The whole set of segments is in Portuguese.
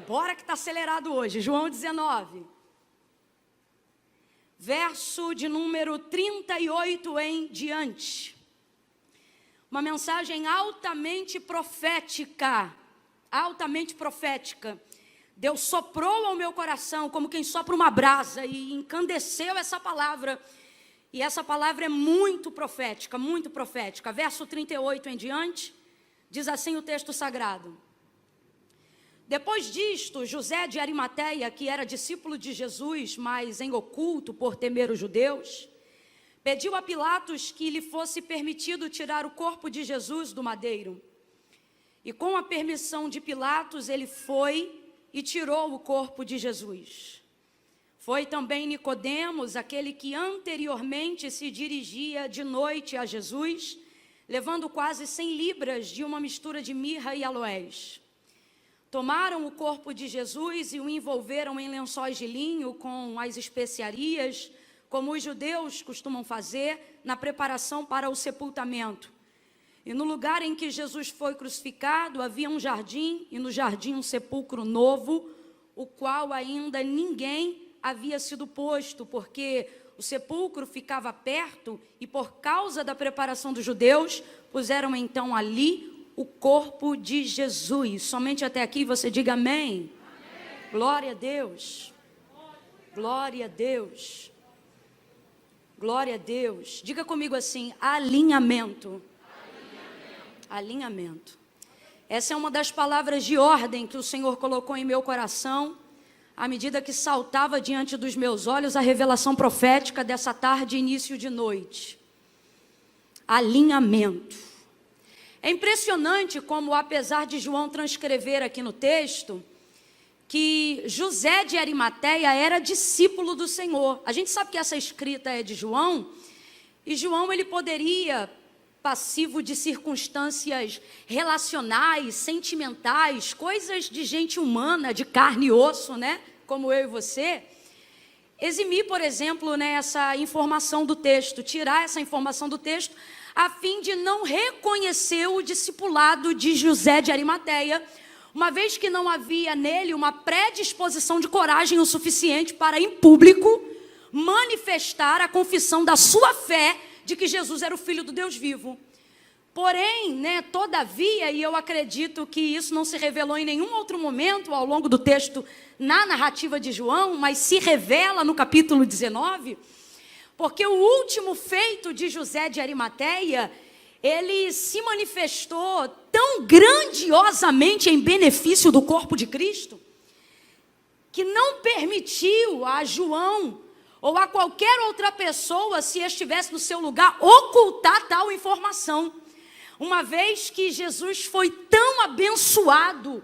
Bora que está acelerado hoje. João 19. Verso de número 38 em diante. Uma mensagem altamente profética. Altamente profética. Deus soprou ao meu coração como quem sopra uma brasa e encandeceu essa palavra. E essa palavra é muito profética, muito profética. Verso 38 em diante, diz assim o texto sagrado. Depois disto, José de Arimateia, que era discípulo de Jesus, mas em oculto por temer os judeus, pediu a Pilatos que lhe fosse permitido tirar o corpo de Jesus do madeiro. E com a permissão de Pilatos, ele foi e tirou o corpo de Jesus. Foi também Nicodemos, aquele que anteriormente se dirigia de noite a Jesus, levando quase 100 libras de uma mistura de mirra e aloés. Tomaram o corpo de Jesus e o envolveram em lençóis de linho com as especiarias, como os judeus costumam fazer na preparação para o sepultamento. E no lugar em que Jesus foi crucificado, havia um jardim, e no jardim um sepulcro novo, o qual ainda ninguém havia sido posto, porque o sepulcro ficava perto, e por causa da preparação dos judeus, puseram então ali o corpo de Jesus. Somente até aqui você diga amém. Amém. Glória a Deus. Glória a Deus. Glória a Deus. Diga comigo assim, alinhamento. Alinhamento. Essa é uma das palavras de ordem que o Senhor colocou em meu coração, à medida que saltava diante dos meus olhos a revelação profética dessa tarde, início de noite. Alinhamento. É impressionante como, apesar de João transcrever aqui no texto, que José de Arimateia era discípulo do Senhor. A gente sabe que essa escrita é de João, e João ele poderia, passivo de circunstâncias relacionais, sentimentais, coisas de gente humana, de carne e osso, né? Como eu e você, eximir, por exemplo, né, essa informação do texto, tirar essa informação do texto, a fim de não reconhecer o discipulado de José de Arimateia, uma vez que não havia nele uma predisposição de coragem o suficiente para, em público, manifestar a confissão da sua fé de que Jesus era o Filho do Deus vivo. Porém, né, todavia, e eu acredito que isso não se revelou em nenhum outro momento ao longo do texto na narrativa de João, mas se revela no capítulo 19, porque o último feito de José de Arimateia, ele se manifestou tão grandiosamente em benefício do corpo de Cristo, que não permitiu a João ou a qualquer outra pessoa, se estivesse no seu lugar, ocultar tal informação. Uma vez que Jesus foi tão abençoado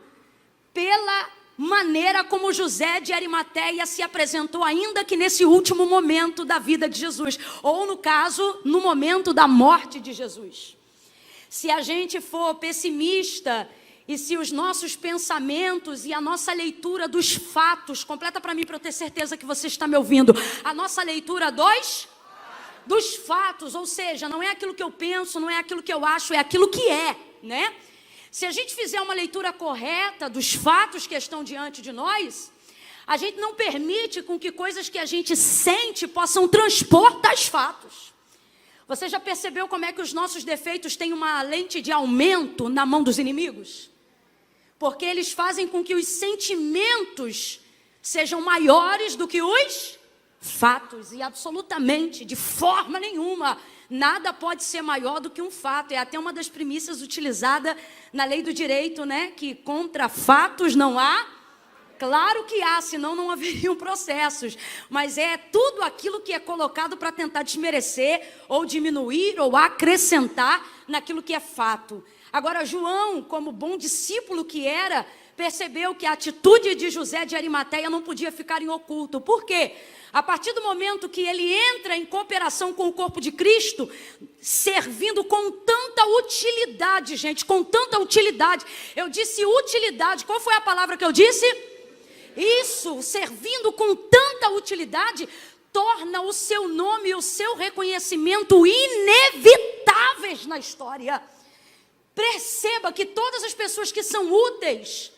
pela maneira como José de Arimateia se apresentou, ainda que nesse último momento da vida de Jesus, ou no caso, no momento da morte de Jesus. Se a gente for pessimista, e se os nossos pensamentos e a nossa leitura dos fatos, completa para mim para eu ter certeza que você está me ouvindo, a nossa leitura dos fatos, ou seja, não é aquilo que eu penso, não é aquilo que eu acho, é aquilo que é, né? Se a gente fizer uma leitura correta dos fatos que estão diante de nós, a gente não permite com que coisas que a gente sente possam transpor tais fatos. Você já percebeu como é que os nossos defeitos têm uma lente de aumento na mão dos inimigos? Porque eles fazem com que os sentimentos sejam maiores do que os fatos. E absolutamente, de forma nenhuma, nada pode ser maior do que um fato. É até uma das premissas utilizada na lei do direito, né? Que contra fatos não há. Claro que há, senão não haveriam processos. Mas é tudo aquilo que é colocado para tentar desmerecer, ou diminuir, ou acrescentar naquilo que é fato. Agora, João, como bom discípulo que era, percebeu que a atitude de José de Arimateia não podia ficar em oculto. Por quê? A partir do momento que ele entra em cooperação com o corpo de Cristo, servindo com tanta utilidade, gente, com tanta utilidade. Eu disse utilidade, qual foi a palavra que eu disse? Isso, servindo com tanta utilidade, torna o seu nome e o seu reconhecimento inevitáveis na história. Perceba que todas as pessoas que são úteis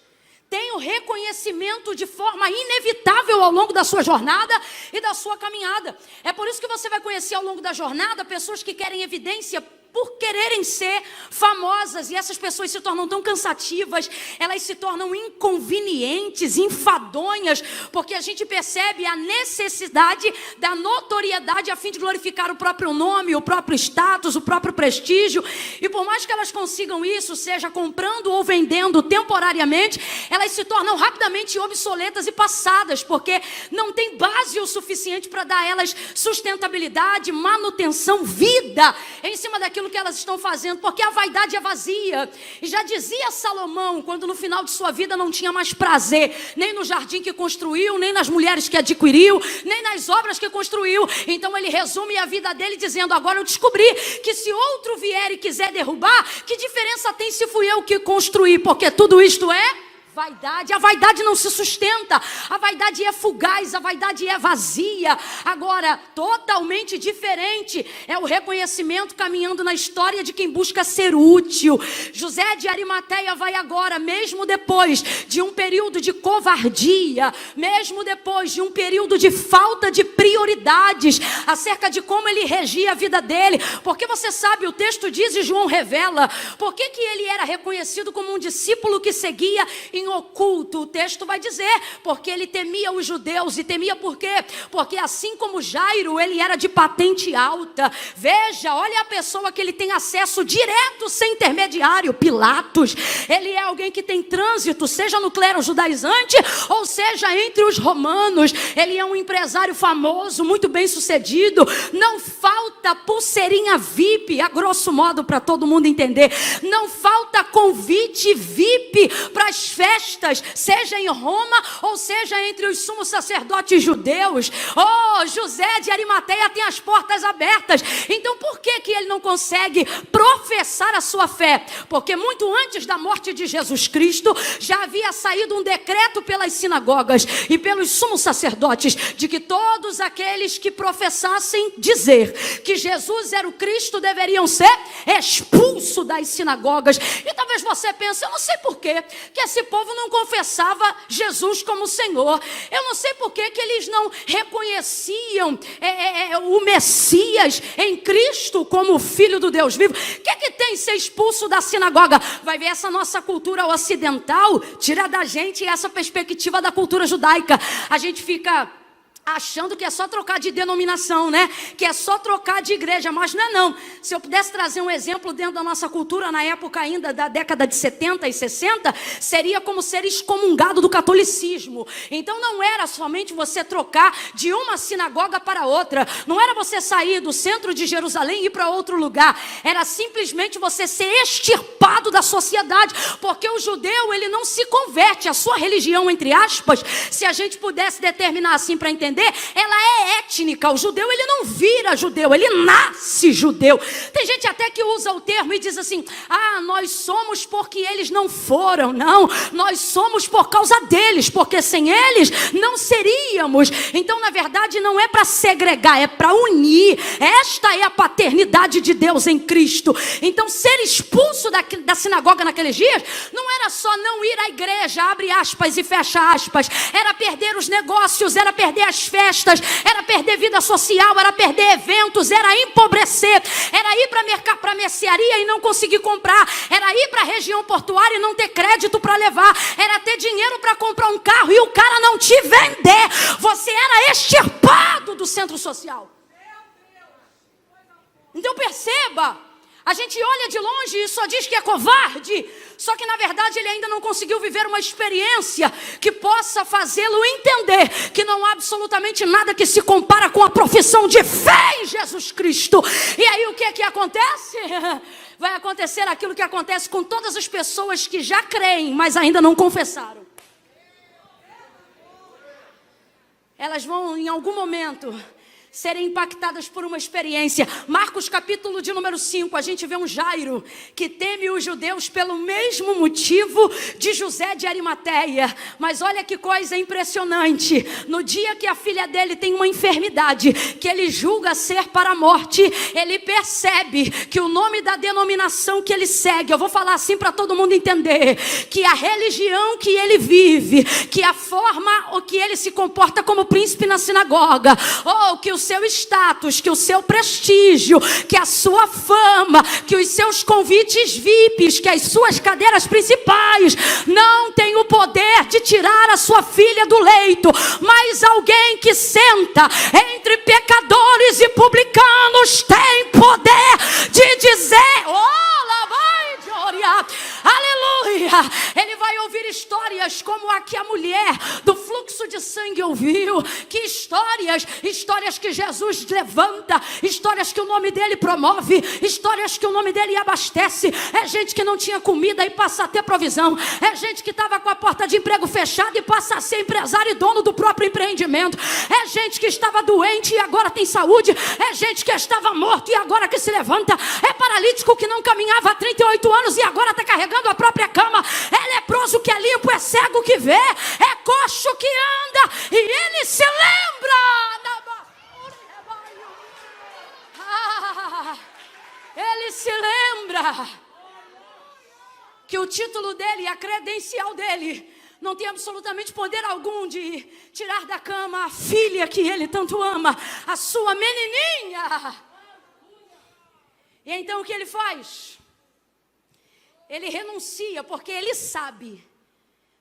tem o reconhecimento de forma inevitável ao longo da sua jornada e da sua caminhada. É por isso que você vai conhecer ao longo da jornada pessoas que querem evidência por quererem ser famosas, e essas pessoas se tornam tão cansativas, elas se tornam inconvenientes, enfadonhas, porque a gente percebe a necessidade da notoriedade a fim de glorificar o próprio nome, o próprio status, o próprio prestígio, e por mais que elas consigam isso, seja comprando ou vendendo temporariamente, elas se tornam rapidamente obsoletas e passadas, porque não tem base o suficiente para dar a elas sustentabilidade, manutenção, vida, em cima daquilo que elas estão fazendo, porque a vaidade é vazia. E já dizia Salomão, quando no final de sua vida não tinha mais prazer, nem no jardim que construiu, nem nas mulheres que adquiriu, nem nas obras que construiu. Então ele resume a vida dele dizendo: agora eu descobri que se outro vier e quiser derrubar, que diferença tem se fui eu que construí, porque tudo isto é vaidade. A vaidade não se sustenta, a vaidade é fugaz, a vaidade é vazia. Agora, totalmente diferente é o reconhecimento caminhando na história de quem busca ser útil. José de Arimateia vai agora, mesmo depois de um período de covardia, mesmo depois de um período de falta de prioridades, acerca de como ele regia a vida dele, porque você sabe, o texto diz e João revela, por que ele era reconhecido como um discípulo que seguia em oculto. O texto vai dizer, porque ele temia os judeus. E temia por quê? Porque assim como Jairo, ele era de patente alta. Veja, olha a pessoa que ele tem acesso direto, sem intermediário. Pilatos, ele é alguém que tem trânsito, seja no clero judaizante, ou seja entre os romanos. Ele é um empresário famoso, muito bem sucedido. Não falta pulseirinha VIP, a grosso modo, para todo mundo entender. Não falta convite VIP para as festas, seja em Roma ou seja entre os sumos sacerdotes judeus. Oh, José de Arimateia tem as portas abertas. Então por que ele não consegue professar a sua fé? Porque muito antes da morte de Jesus Cristo, já havia saído um decreto pelas sinagogas e pelos sumos sacerdotes, de que todos aqueles que professassem dizer que Jesus era o Cristo, deveriam ser expulsos das sinagogas. E talvez você pense, eu não sei por quê que esse povo não confessava Jesus como Senhor. Eu não sei por que eles não reconheciam o Messias em Cristo como o Filho do Deus vivo. O que tem ser expulso da sinagoga? Vai ver, essa nossa cultura ocidental tira da gente essa perspectiva da cultura judaica. A gente fica achando que é só trocar de denominação, né? Que é só trocar de igreja, mas não é não. Se eu pudesse trazer um exemplo dentro da nossa cultura, na época ainda da década de 70 e 60, seria como ser excomungado do catolicismo. Então não era somente você trocar de uma sinagoga para outra, não era você sair do centro de Jerusalém e ir para outro lugar, era simplesmente você ser extirpado da sociedade, porque o judeu, ele não se converte, a sua religião, entre aspas, se a gente pudesse determinar assim para entender, ela é étnica. O judeu, ele não vira judeu, ele nasce judeu. Tem gente até que usa o termo e diz assim: ah, nós somos porque eles não foram. Não, nós somos por causa deles, porque sem eles não seríamos. Então na verdade não é para segregar, é para unir. Esta é a paternidade de Deus em Cristo. Então ser expulso da sinagoga naqueles dias não era só não ir à igreja, abre aspas e fecha aspas, era perder os negócios, era perder as festas, era perder vida social, era perder eventos, era empobrecer, era ir para a mercearia e não conseguir comprar, era ir para a região portuária e não ter crédito para levar, era ter dinheiro para comprar um carro e o cara não te vender. Você era extirpado do centro social. Então perceba, a gente olha de longe e só diz que é covarde, só que na verdade ele ainda não conseguiu viver uma experiência que possa fazê-lo entender que não há absolutamente nada que se compara com a profissão de fé em Jesus Cristo. E aí o que acontece? Vai acontecer aquilo que acontece com todas as pessoas que já creem, mas ainda não confessaram. Elas vão em algum momento serem impactadas por uma experiência. Marcos capítulo de número 5, a gente vê um Jairo que teme os judeus pelo mesmo motivo de José de Arimateia. Mas olha que coisa impressionante, no dia que a filha dele tem uma enfermidade que ele julga ser para a morte, ele percebe que o nome da denominação que ele segue, eu vou falar assim para todo mundo entender, que a religião que ele vive, que a forma ou que ele se comporta como príncipe na sinagoga, ou que o seu status, que o seu prestígio, que a sua fama, que os seus convites VIPs, que as suas cadeiras principais não tem o poder de tirar a sua filha do leito. Mas alguém que senta entre pecadores e publicanos tem poder de dizer: oh, lá vai, glória, aleluia. Ele vai ouvir histórias como a que a mulher do fluxo de sangue ouviu. Que histórias que Jesus levanta, histórias que o nome dele promove, histórias que o nome dele abastece. É gente que não tinha comida e passa a ter provisão. É gente que estava com a porta de emprego fechada e passa a ser empresário e dono do próprio empreendimento. É gente que estava doente e agora tem saúde. É gente que estava morto e agora que se levanta. É paralítico que não caminhava há 38 anos e agora está carregando a própria cama. É leproso que é limpo, é cego que vê, é coxo que anda e ele se lembra. Ele se lembra que o título dele, a credencial dele, não tem absolutamente poder algum de tirar da cama a filha que ele tanto ama, a sua menininha. E então o que ele faz? Ele renuncia, porque ele sabe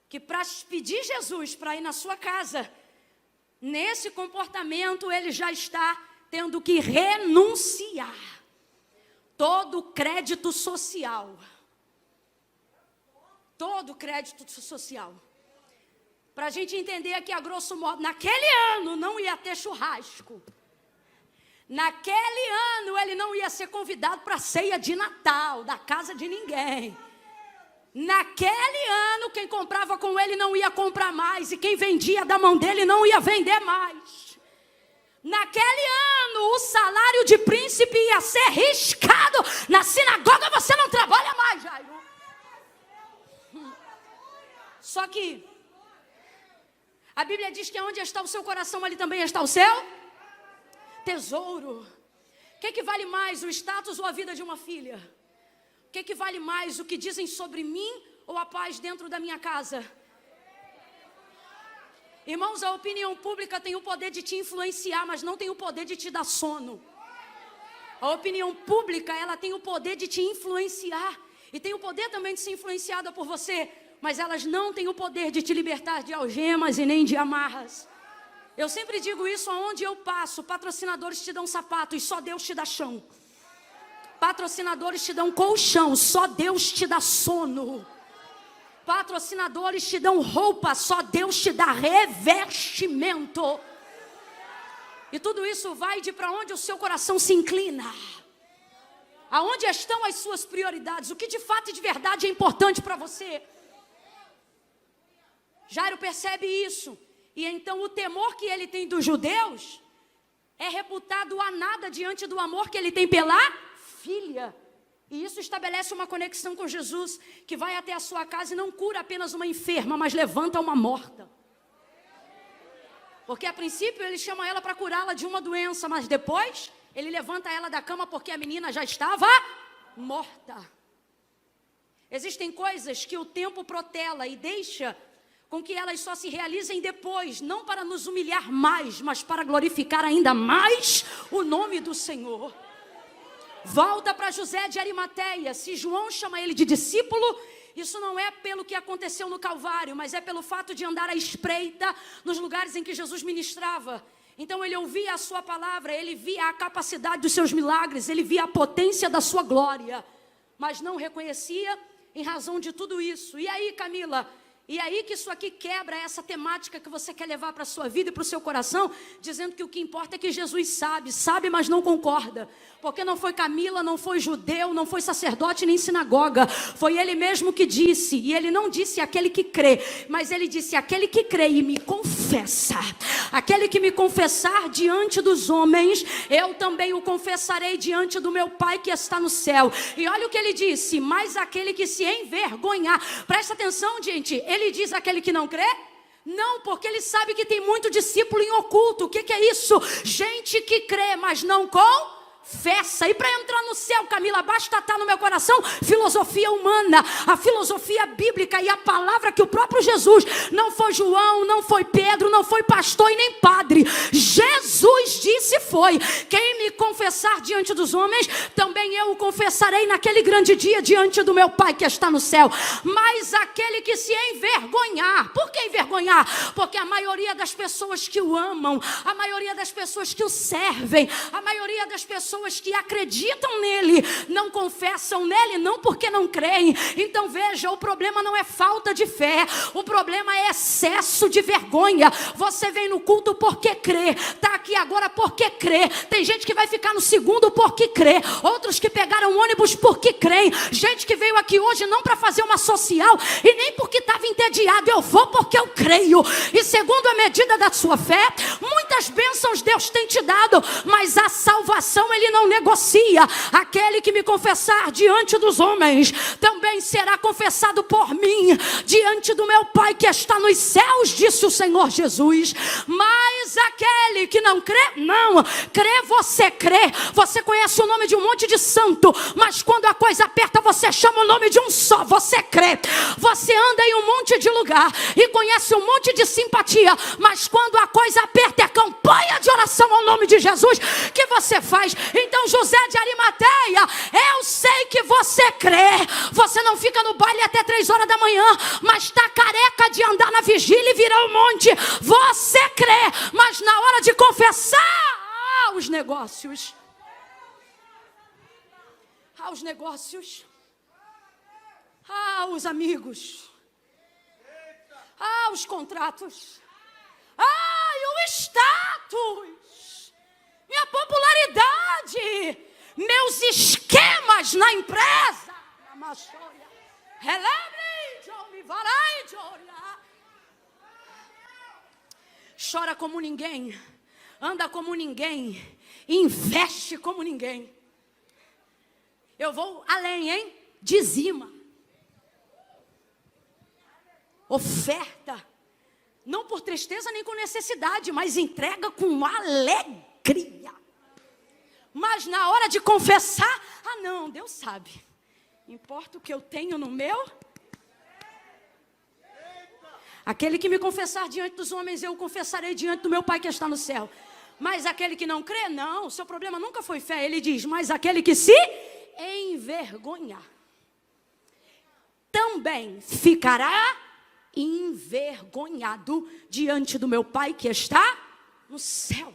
que para pedir Jesus para ir na sua casa, nesse comportamento ele já está tendo que renunciar todo o crédito social. Todo o crédito social. Para a gente entender que, a grosso modo, naquele ano não ia ter churrasco. Naquele ano ele não ia ser convidado para a ceia de Natal, da casa de ninguém. Naquele ano quem comprava com ele não ia comprar mais, e quem vendia da mão dele não ia vender mais. Naquele ano o salário de príncipe ia ser riscado. Na sinagoga você não trabalha mais, Jairo. Só que a Bíblia diz que onde está o seu coração, ali também está o seu tesouro. O que vale mais, o status ou a vida de uma filha? O que vale mais, o que dizem sobre mim ou a paz dentro da minha casa? Irmãos, a opinião pública tem o poder de te influenciar, mas não tem o poder de te dar sono. A opinião pública, ela tem o poder de te influenciar, e tem o poder também de ser influenciada por você, mas elas não têm o poder de te libertar de algemas e nem de amarras. Eu sempre digo isso aonde eu passo: patrocinadores te dão sapato e só Deus te dá chão. Patrocinadores te dão colchão, só Deus te dá sono. Patrocinadores te dão roupa, só Deus te dá revestimento. E tudo isso vai de para onde o seu coração se inclina. Aonde estão as suas prioridades? O que de fato e de verdade é importante para você? Jairo percebe isso. E então o temor que ele tem dos judeus é reputado a nada diante do amor que ele tem pela filha. E isso estabelece uma conexão com Jesus, que vai até a sua casa e não cura apenas uma enferma, mas levanta uma morta. Porque a princípio ele chama ela para curá-la de uma doença, mas depois ele levanta ela da cama porque a menina já estava morta. Existem coisas que o tempo protela e deixa com que elas só se realizem depois, não para nos humilhar mais, mas para glorificar ainda mais o nome do Senhor. Volta para José de Arimateia. Se João chama ele de discípulo, isso não é pelo que aconteceu no Calvário, mas é pelo fato de andar à espreita nos lugares em que Jesus ministrava. Então ele ouvia a sua palavra, ele via a capacidade dos seus milagres, ele via a potência da sua glória, mas não reconhecia em razão de tudo isso. E aí, Camila, e aí que isso aqui quebra essa temática que você quer levar para a sua vida e para o seu coração, dizendo que o que importa é que Jesus sabe, mas não concorda. Porque não foi Camila, não foi judeu, não foi sacerdote nem sinagoga. Foi ele mesmo que disse, e ele não disse aquele que crê, mas ele disse aquele que crê e me confia. confessa. Aquele que me confessar diante dos homens, eu também o confessarei diante do meu Pai que está no céu. E olha o que ele disse: mas aquele que se envergonhar. Presta atenção, gente. Ele diz aquele que não crê? Não, porque ele sabe que tem muito discípulo em oculto. O que é isso? Gente que crê, mas não confessa. E para entrar no céu, Camila, basta estar no meu coração filosofia humana, a filosofia bíblica e a palavra que o próprio Jesus, não foi João, não foi Pedro, não foi pastor e nem padre, Jesus disse foi: quem me confessar diante dos homens, também eu o confessarei naquele grande dia diante do meu Pai que está no céu. Mas aquele que se envergonhar. Por que envergonhar? Porque a maioria das pessoas que o amam, a maioria das pessoas que o servem, a maioria das pessoas que acreditam nele, não confessam nele, não porque não creem. Então veja, o problema não é falta de fé, o problema é excesso de vergonha. Você vem no culto porque crê, está aqui agora porque crê. Tem gente que vai ficar no segundo porque crê, outros que pegaram ônibus porque creem, gente que veio aqui hoje não para fazer uma social e nem porque estava entediado. Eu vou porque eu creio, e segundo a medida da sua fé, muitas bênçãos Deus tem te dado, mas a salvação ele não negocia. Aquele que me confessar diante dos homens, também será confessado por mim diante do meu Pai que está nos céus, disse o Senhor Jesus. Mas aquele que não crê, não crê, você crê. Você conhece o nome de um monte de santo, mas quando a coisa aperta, você chama o nome de um só, você crê. Você anda em um monte de lugar e conhece um monte de simpatia, mas quando a coisa aperta, é campanha de oração ao nome de Jesus que você faz. Então, José de Arimateia, eu sei que você crê. Você não fica no baile até 3 horas da manhã, mas está careca de andar na vigília e virar um monte. Você crê, mas na hora de confessar, os negócios, os negócios, os amigos, os contratos, e o status, minha popularidade, meus esquemas na empresa. Chora como ninguém, anda como ninguém, investe como ninguém. Eu vou além, hein? Dizima, oferta, não por tristeza nem com necessidade, mas entrega com alegria. Mas na hora de confessar, não, Deus sabe, importa o que eu tenho no meu. Aquele que me confessar diante dos homens, eu o confessarei diante do meu Pai que está no céu. Mas aquele que não crê, não, o seu problema nunca foi fé. Ele diz: mas aquele que se envergonhar, também ficará envergonhado diante do meu Pai que está no céu.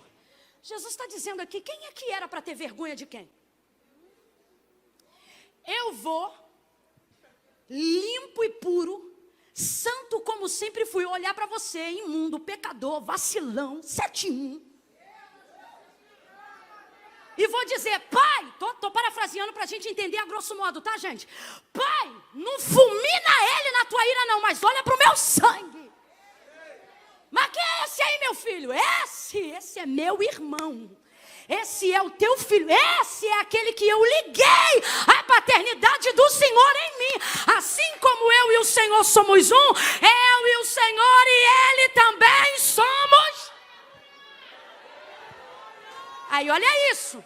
Jesus está dizendo aqui, quem é que era para ter vergonha de quem? Eu vou, limpo e puro, santo como sempre fui, olhar para você, imundo, pecador, vacilão, 7-1, e vou dizer: Pai, tô parafraseando para a gente entender a grosso modo, tá, gente? Pai, não fulmina ele na tua ira não, mas olha para o meu sangue. Mas quem é esse aí, meu filho? Esse é meu irmão. Esse é o teu filho. Esse é aquele que eu liguei a paternidade do Senhor em mim. Assim como eu e o Senhor somos um, eu e o Senhor e Ele também somos. Aí olha isso.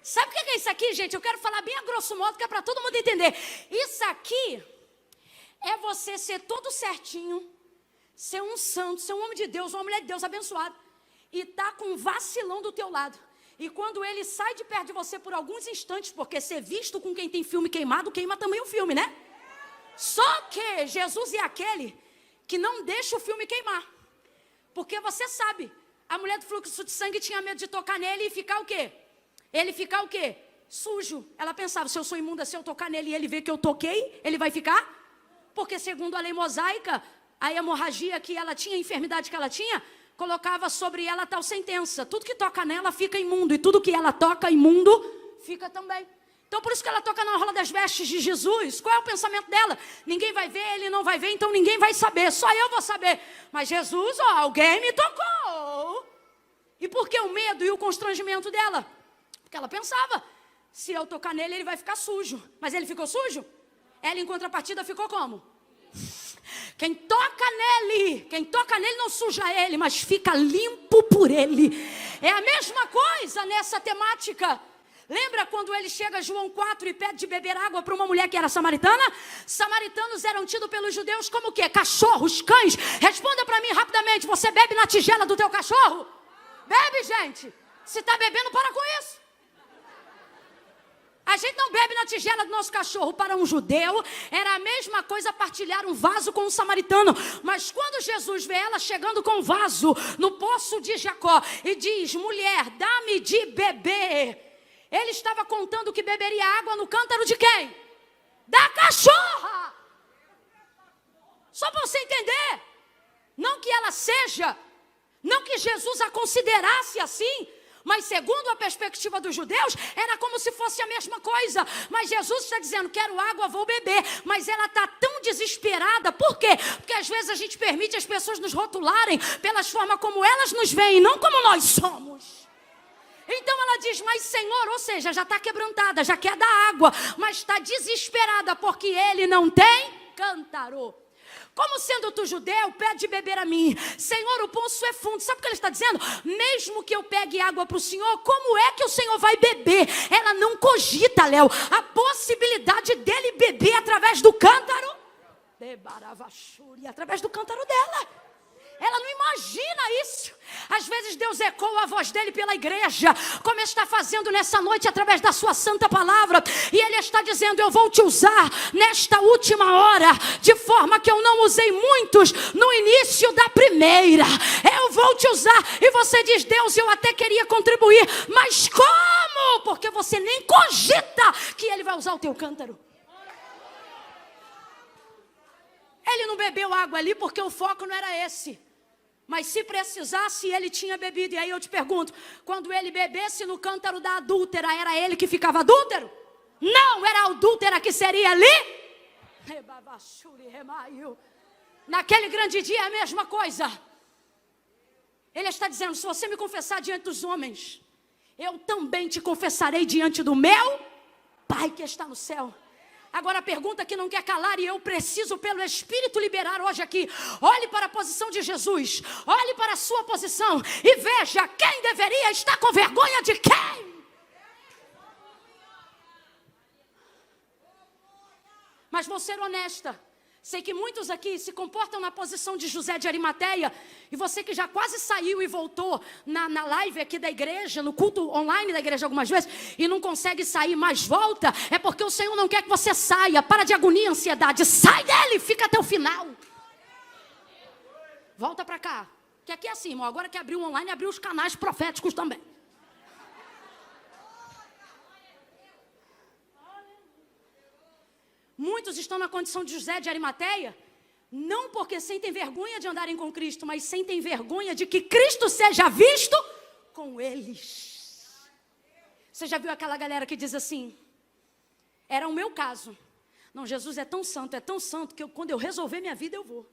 Sabe o que é isso aqui, gente? Eu quero falar bem a grosso modo, que é para todo mundo entender. Isso aqui é você ser todo certinho, ser um santo, ser um homem de Deus, uma mulher de Deus abençoado, e tá com um vacilão do teu lado. E quando ele sai de perto de você por alguns instantes, porque ser visto com quem tem filme queimado, queima também o filme, né? Só que Jesus é aquele que não deixa o filme queimar. Porque você sabe, a mulher do fluxo de sangue tinha medo de tocar nele e ficar o quê? Ele ficar o quê? Sujo. Ela pensava: se eu sou imunda, se eu tocar nele e ele ver que eu toquei, ele vai ficar? Porque segundo a lei mosaica, a hemorragia que ela tinha, a enfermidade que ela tinha, colocava sobre ela tal sentença: tudo que toca nela fica imundo, e tudo que ela toca imundo fica também. Então por isso que ela toca na orla das vestes de Jesus. Qual é o pensamento dela? Ninguém vai ver, ele não vai ver, então ninguém vai saber, só eu vou saber. Mas Jesus, ó, alguém me tocou. E por que o medo e o constrangimento dela? Porque ela pensava, se eu tocar nele, ele vai ficar sujo. Mas ele ficou sujo? Ela, em contrapartida, ficou como? Quem toca nele não suja ele, mas fica limpo por ele. É a mesma coisa nessa temática. Lembra quando ele chega a João 4 e pede de beber água para uma mulher que era samaritana? Samaritanos eram tidos pelos judeus como o quê? Cachorros, cães. Responda para mim rapidamente, você bebe na tigela do teu cachorro? Bebe, gente. Se está bebendo, para com isso. A gente não bebe na tigela do nosso cachorro. Para um judeu, era a mesma coisa partilhar um vaso com um samaritano. Mas quando Jesus vê ela chegando com um vaso no poço de Jacó e diz, mulher, dá-me de beber. Ele estava contando que beberia água no cântaro de quem? Da cachorra. Só para você entender. Não que ela seja, não que Jesus a considerasse assim, mas segundo a perspectiva dos judeus, era como se fosse a mesma coisa. Mas Jesus está dizendo, quero água, vou beber. Mas ela está tão desesperada. Por quê? Porque às vezes a gente permite as pessoas nos rotularem pelas formas como elas nos veem, não como nós somos. Então ela diz, mas Senhor, ou seja, já está quebrantada, já quer dar água, mas está desesperada porque ele não tem cântaro. Como sendo tu judeu, pede de beber a mim. Senhor, o poço é fundo. Sabe o que ele está dizendo? Mesmo que eu pegue água para o Senhor, como é que o Senhor vai beber? Ela não cogita, Léo, a possibilidade dele beber através do cântaro. Através do cântaro dela. Ela não imagina isso. Às vezes Deus ecoa a voz dele pela igreja, como ele está fazendo nessa noite através da sua santa palavra. E ele está dizendo, eu vou te usar nesta última hora, de forma que eu não usei muitos no início da primeira. Eu vou te usar. E você diz, Deus, eu até queria contribuir, mas como? Porque você nem cogita que ele vai usar o teu cântaro. Ele não bebeu água ali porque o foco não era esse. Mas se precisasse, ele tinha bebido. E aí eu te pergunto, quando ele bebesse no cântaro da adúltera, era ele que ficava adúltero? Não, era a adúltera que seria ali. Naquele grande dia é a mesma coisa. Ele está dizendo, se você me confessar diante dos homens, eu também te confessarei diante do meu Pai que está no céu. Agora a pergunta que não quer calar, e eu preciso pelo Espírito liberar hoje aqui. Olhe para a posição de Jesus, olhe para a sua posição e veja quem deveria estar com vergonha de quem. Mas vou ser honesta, sei que muitos aqui se comportam na posição de José de Arimateia. E você que já quase saiu e voltou na live aqui da igreja, no culto online da igreja algumas vezes, e não consegue sair, mas volta, é porque o Senhor não quer que você saia. Para de agonia e ansiedade, sai dele, fica até o final. Volta para cá. Que aqui é assim, irmão, agora que abriu o online, abriu os canais proféticos também. Muitos estão na condição de José de Arimateia, não porque sentem vergonha de andarem com Cristo, mas sentem vergonha de que Cristo seja visto com eles. Você já viu aquela galera que diz assim, era o meu caso. Não, Jesus é tão santo que quando eu resolver minha vida eu vou.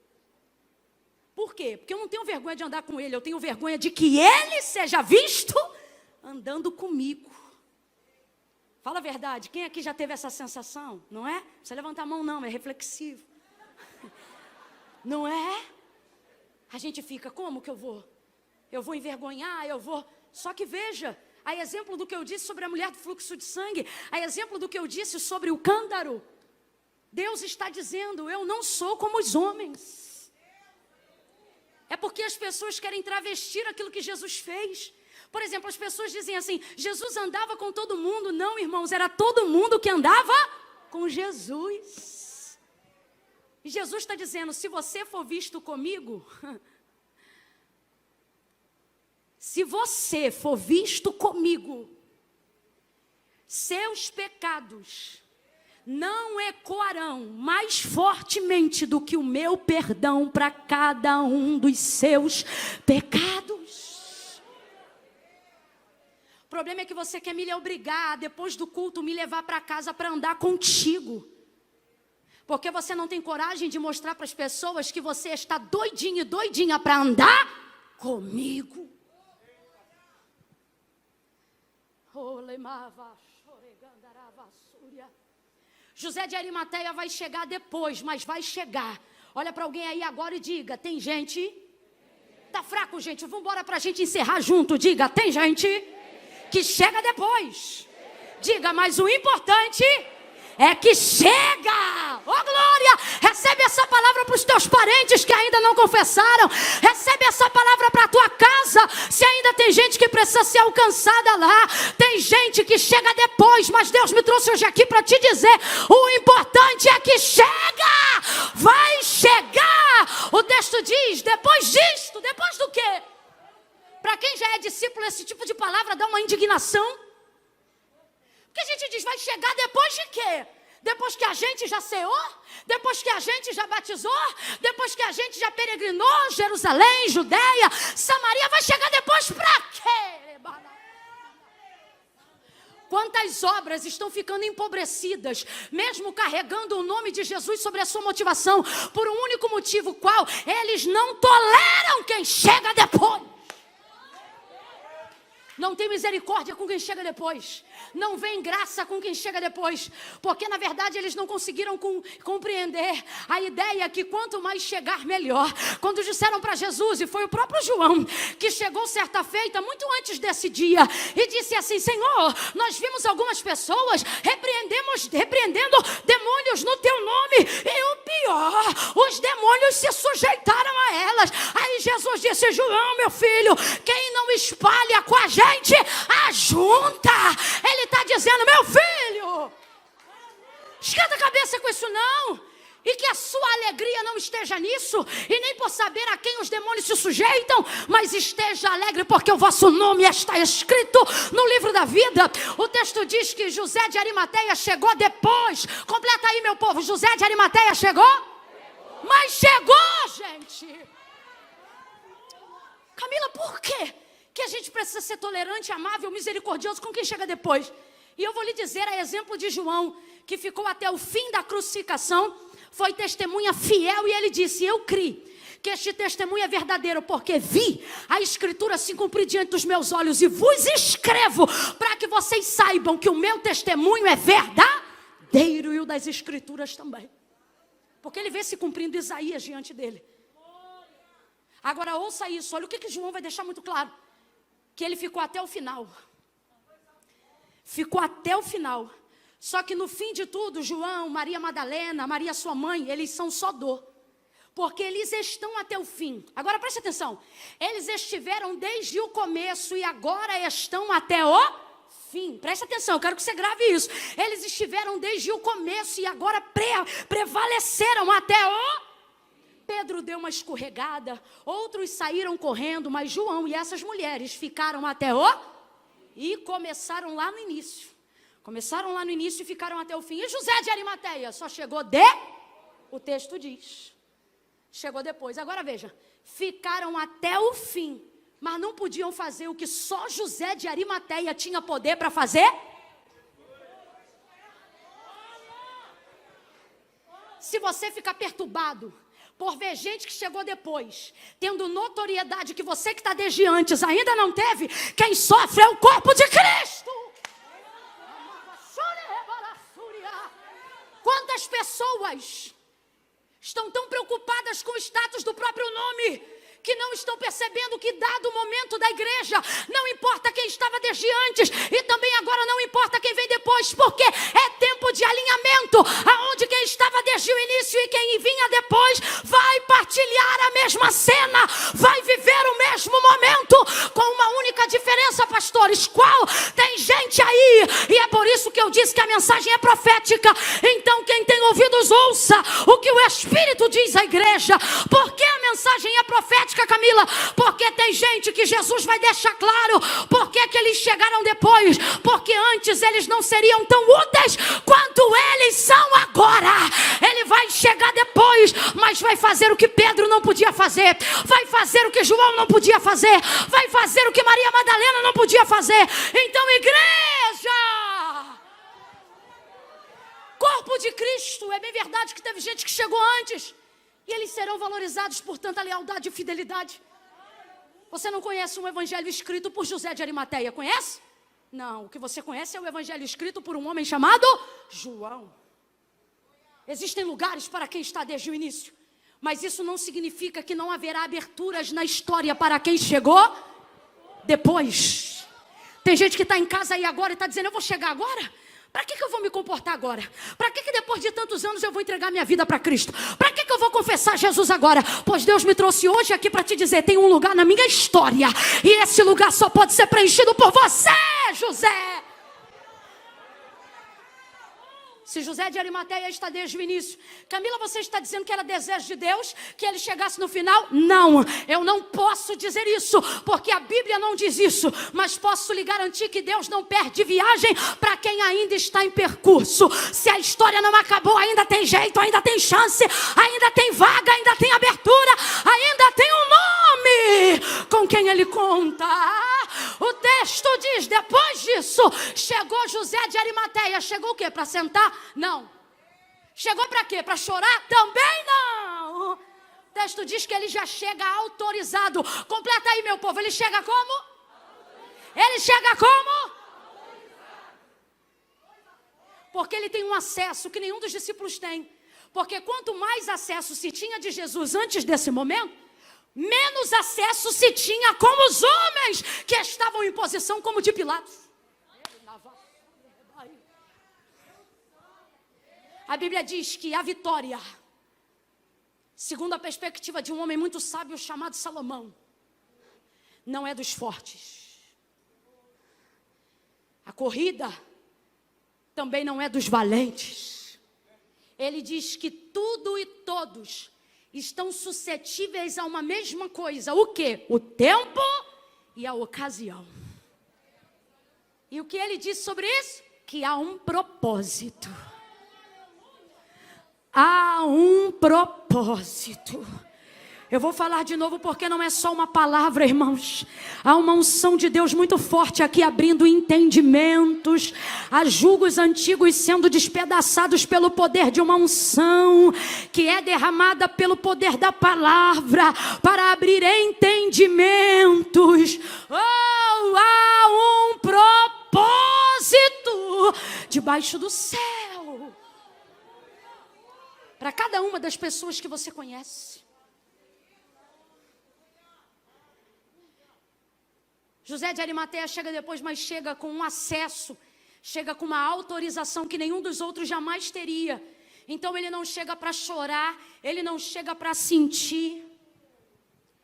Por quê? Porque eu não tenho vergonha de andar com ele, eu tenho vergonha de que ele seja visto andando comigo. Fala a verdade, quem aqui já teve essa sensação? Não é? Não precisa levantar a mão não, é reflexivo. Não é? A gente fica, como que eu vou? Eu vou envergonhar, eu vou... Só que veja, a exemplo do que eu disse sobre a mulher do fluxo de sangue, a exemplo do que eu disse sobre o cântaro, Deus está dizendo, eu não sou como os homens. É porque as pessoas querem travestir aquilo que Jesus fez. Por exemplo, as pessoas dizem assim, Jesus andava com todo mundo. Não, irmãos, era todo mundo que andava com Jesus. E Jesus está dizendo, se você for visto comigo, se você for visto comigo, seus pecados não ecoarão mais fortemente do que o meu perdão para cada um dos seus pecados. O problema é que você quer me obrigar, depois do culto, me levar para casa para andar contigo. Porque você não tem coragem de mostrar para as pessoas que você está doidinho e doidinha para andar comigo. José de Arimateia vai chegar depois, mas vai chegar. Olha para alguém aí agora e diga, tem gente... Tá fraco, gente, vamos embora para a gente encerrar junto. Diga, tem gente que chega depois. Diga, mas o importante é que chega. Oh, glória! Recebe essa palavra para os teus parentes que ainda não confessaram. Recebe essa palavra para a tua casa. Se ainda tem gente que precisa ser alcançada lá. Tem gente que chega depois, mas Deus me trouxe hoje aqui para te dizer, o importante é que chega. Vai chegar. O texto diz, depois disto, depois do quê? Para quem já é discípulo, esse tipo de palavra dá uma indignação. Porque a gente diz, vai chegar depois de quê? Depois que a gente já ceou? Depois que a gente já batizou? Depois que a gente já peregrinou? Jerusalém, Judeia, Samaria, vai chegar depois para quê? Quantas obras estão ficando empobrecidas, mesmo carregando o nome de Jesus sobre a sua motivação, por um único motivo, qual? Eles não toleram quem chega depois. Não tem misericórdia com quem chega depois. Não vem graça com quem chega depois. Porque na verdade eles não conseguiram compreender a ideia que quanto mais chegar, melhor. Quando disseram para Jesus, e foi o próprio João, que chegou certa feita, muito antes desse dia, e disse assim, Senhor, nós vimos algumas pessoas repreendendo demônios no teu nome. E o pior, os demônios se sujeitaram a elas. Aí Jesus disse, João, meu filho, quem não espalha com a gente, ajunta. Ele está dizendo, meu filho, esquenta a cabeça com isso não. E que a sua alegria não esteja nisso, e nem por saber a quem os demônios se sujeitam, mas esteja alegre porque o vosso nome está escrito no livro da vida. O texto diz que José de Arimateia chegou depois. Completa aí, meu povo, José de Arimateia chegou? Mas chegou, gente. Camila, por quê? Que a gente precisa ser tolerante, amável, misericordioso com quem chega depois. E eu vou lhe dizer, a exemplo de João, que ficou até o fim da crucificação, foi testemunha fiel, e ele disse, eu criei que este testemunho é verdadeiro, porque vi a escritura se cumprir diante dos meus olhos, e vos escrevo, para que vocês saibam que o meu testemunho é verdadeiro, e o das escrituras também. Porque ele vê se cumprindo Isaías diante dele. Agora ouça isso, olha o que João vai deixar muito claro. Que ele ficou até o final. Ficou até o final. Só que no fim de tudo, João, Maria Madalena, Maria sua mãe, eles são só dor. Porque eles estão até o fim. Agora preste atenção. Eles estiveram desde o começo e agora estão até o fim. Preste atenção, eu quero que você grave isso. Eles estiveram desde o começo e agora prevaleceram até o... Pedro deu uma escorregada, outros saíram correndo, mas João e essas mulheres ficaram até o... E começaram lá no início. Começaram lá no início e ficaram até o fim. E José de Arimateia só chegou o texto diz. Chegou depois. Agora veja, ficaram até o fim, mas não podiam fazer o que só José de Arimateia tinha poder para fazer. Se você ficar perturbado por ver gente que chegou depois, tendo notoriedade que você que está desde antes ainda não teve, quem sofre é o corpo de Cristo. Quantas pessoas estão tão preocupadas com o status do próprio nome, que não estão percebendo que dado o momento da igreja, não importa quem estava desde antes, e também agora não importa quem vem depois, porque é tempo de alinhamento, aonde quem estava desde o início e quem vinha depois, vai partilhar a mesma cena, vai viver o mesmo momento, com uma única diferença, pastores, qual? Tem gente aí, e é por isso que eu diz que a mensagem é profética. Então quem tem ouvidos ouça o que o Espírito diz à igreja. Por que a mensagem é profética, Camila? Porque tem gente que Jesus vai deixar claro por que eles chegaram depois. Porque antes eles não seriam tão úteis quanto eles são agora. Ele vai chegar depois, mas vai fazer o que Pedro não podia fazer, vai fazer o que João não podia fazer, vai fazer o que Maria Madalena não podia fazer. Então, igreja, corpo de Cristo, é bem verdade que teve gente que chegou antes, e eles serão valorizados por tanta lealdade e fidelidade. Você não conhece um evangelho escrito por José de Arimateia, conhece? Não, o que você conhece é o evangelho escrito por um homem chamado João. Existem lugares para quem está desde o início, mas isso não significa que não haverá aberturas na história para quem chegou depois. Tem gente que está em casa aí agora e está dizendo: eu vou chegar agora? Para que eu vou me comportar agora? Para que depois de tantos anos eu vou entregar minha vida para Cristo? Para que eu vou confessar Jesus agora? Pois Deus me trouxe hoje aqui para te dizer: tem um lugar na minha história, e esse lugar só pode ser preenchido por você, José. Se José de Arimateia está desde o início, Camila, você está dizendo que era desejo de Deus que ele chegasse no final? Não, eu não posso dizer isso, porque a Bíblia não diz isso. Mas posso lhe garantir que Deus não perde viagem para quem ainda está em percurso. Se a história não acabou, ainda tem jeito, ainda tem chance, ainda tem vaga, ainda tem abertura, ainda tem um nome com quem ele conta. O texto diz: depois disso, chegou José de Arimateia. Chegou o quê? Para sentar? Não. Chegou para quê? Para chorar? Também não. O texto diz que ele já chega autorizado. Completa aí, meu povo. Ele chega como? Ele chega como? Porque ele tem um acesso que nenhum dos discípulos tem. Porque quanto mais acesso se tinha de Jesus antes desse momento, menos acesso se tinha com os homens que estavam em posição como de Pilatos. A Bíblia diz que a vitória, segundo a perspectiva de um homem muito sábio chamado Salomão, não é dos fortes. A corrida também não é dos valentes. Ele diz que tudo e todos estão suscetíveis a uma mesma coisa. O quê? O tempo e a ocasião. E o que ele diz sobre isso? Que há um propósito. Há um propósito. Eu vou falar de novo porque não é só uma palavra, irmãos. Há uma unção de Deus muito forte aqui, abrindo entendimentos. Há julgos antigos sendo despedaçados pelo poder de uma unção que é derramada pelo poder da palavra para abrir entendimentos. Oh, há um propósito debaixo do céu para cada uma das pessoas que você conhece. José de Arimateia chega depois, mas chega com um acesso, chega com uma autorização que nenhum dos outros jamais teria. Então ele não chega para chorar, ele não chega para sentir,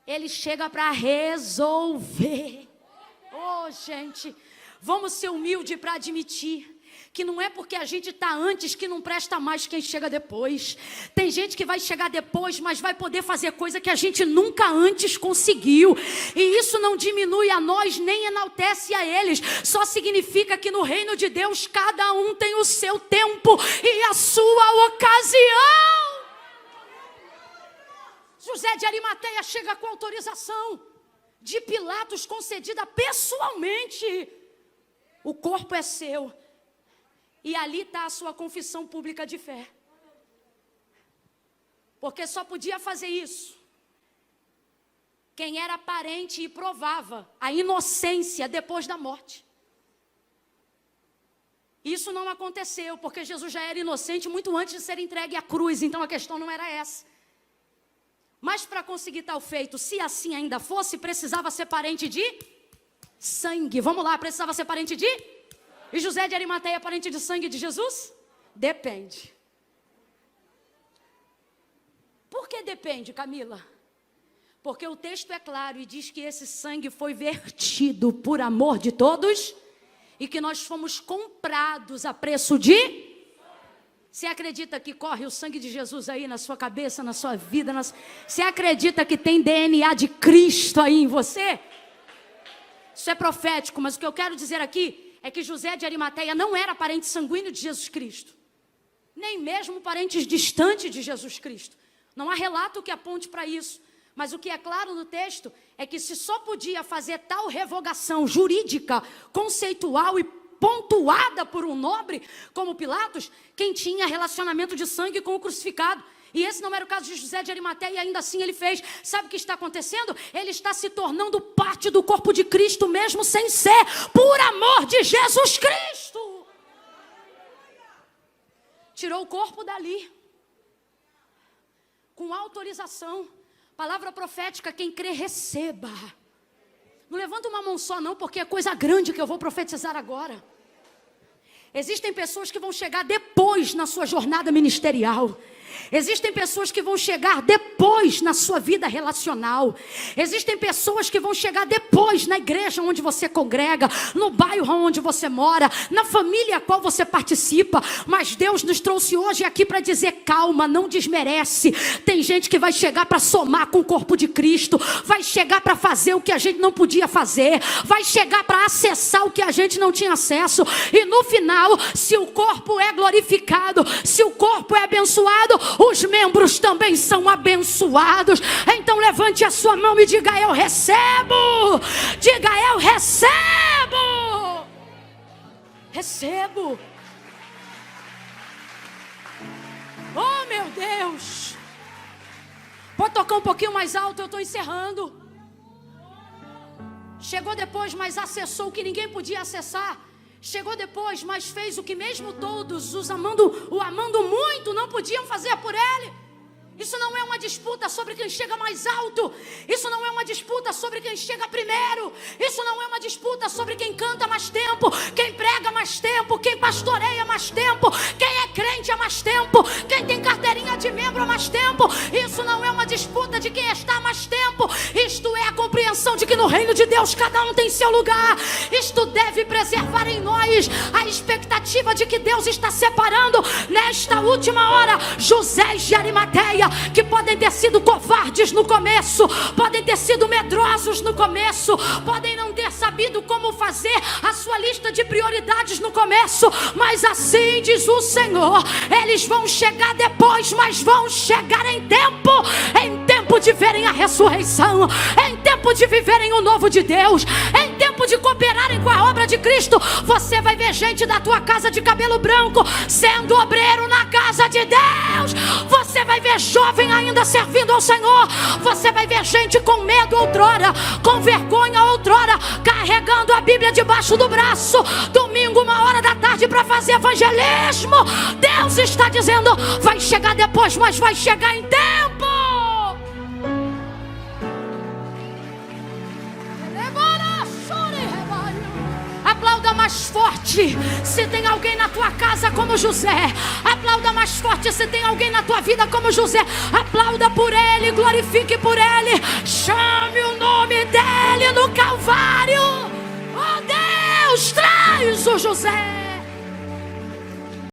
ele chega para resolver. Oh, gente, vamos ser humildes para admitir que não é porque a gente está antes que não presta mais quem chega depois. Tem gente que vai chegar depois, mas vai poder fazer coisa que a gente nunca antes conseguiu. E isso não diminui a nós, nem enaltece a eles. Só significa que no reino de Deus, cada um tem o seu tempo e a sua ocasião. José de Arimateia chega com autorização de Pilatos, concedida pessoalmente. O corpo é seu. E ali está a sua confissão pública de fé. Porque só podia fazer isso quem era parente e provava a inocência depois da morte. Isso não aconteceu, porque Jesus já era inocente muito antes de ser entregue à cruz. Então a questão não era essa. Mas para conseguir tal feito, se assim ainda fosse, precisava ser parente de sangue. Vamos lá, precisava ser parente de... E José de Arimateia é parente de sangue de Jesus? Depende. Por que depende, Camila? Porque o texto é claro e diz que esse sangue foi vertido por amor de todos e que nós fomos comprados a preço de... Você acredita que corre o sangue de Jesus aí na sua cabeça, na sua vida? Você acredita que tem DNA de Cristo aí em você? Isso é profético, mas o que eu quero dizer aqui é que José de Arimateia não era parente sanguíneo de Jesus Cristo, nem mesmo parentes distantes de Jesus Cristo. Não há relato que aponte para isso. Mas o que é claro no texto é que se só podia fazer tal revogação jurídica, conceitual e pontuada por um nobre como Pilatos, quem tinha relacionamento de sangue com o crucificado. E esse não era o caso de José de Arimateia, e ainda assim ele fez. Sabe o que está acontecendo? Ele está se tornando parte do corpo de Cristo, mesmo sem ser, por amor de Jesus Cristo. Tirou o corpo dali, com autorização. Palavra profética, quem crê, receba. Não levanta uma mão só não, porque é coisa grande que eu vou profetizar agora. Existem pessoas que vão chegar depois na sua jornada ministerial. Existem pessoas que vão chegar depois na sua vida relacional. Existem pessoas que vão chegar depois na igreja onde você congrega, no bairro onde você mora, na família a qual você participa. Mas Deus nos trouxe hoje aqui para dizer: calma, não desmerece. Tem gente que vai chegar para somar com o corpo de Cristo, vai chegar para fazer o que a gente não podia fazer, vai chegar para acessar o que a gente não tinha acesso. E no final, se o corpo é glorificado, se o corpo é abençoado, os membros também são abençoados. Então levante a sua mão e diga: eu recebo. Diga: eu recebo. Recebo. Oh meu Deus. Pode tocar um pouquinho mais alto, eu estou encerrando. Chegou depois, mas acessou o que ninguém podia acessar. Chegou depois, mas fez o que mesmo todos o amando muito não podiam fazer por ele. Isso não é uma disputa sobre quem chega mais alto. Isso não é uma disputa sobre quem chega primeiro. Isso não é uma disputa sobre quem canta mais tempo, quem prega mais tempo, quem pastoreia mais tempo, quem é crente há mais tempo, quem tem carteirinha de membro há mais tempo. Isso não é uma disputa de quem está há mais tempo. Isto é a compreensão de que no reino de Deus cada um tem seu lugar. Isto deve preservar em nós a expectativa de que Deus está separando nesta última hora José de Arimateia, que podem ter sido covardes no começo, podem ter sido medrosos no começo, podem não ter sabido como fazer a sua lista de prioridades no começo, mas assim diz o Senhor: eles vão chegar depois, mas vão chegar em tempo de verem a ressurreição, em tempo de viverem o novo de Deus, em tempo de cooperarem com a obra de Cristo. Você vai ver gente da tua casa de cabelo branco sendo obreiro na casa de Deus. Você vai ver jovem ainda servindo ao Senhor. Você vai ver gente com medo outrora, com vergonha outrora, carregando a Bíblia debaixo do braço, domingo 1h para fazer evangelismo. Deus está dizendo: vai chegar depois, mas vai chegar em tempo. Aplauda mais forte se tem alguém na tua casa como José. Aplauda mais forte se tem alguém na tua vida como José. Aplauda por ele, glorifique por ele, chame o nome dele no Calvário. Oh Deus, traz o José.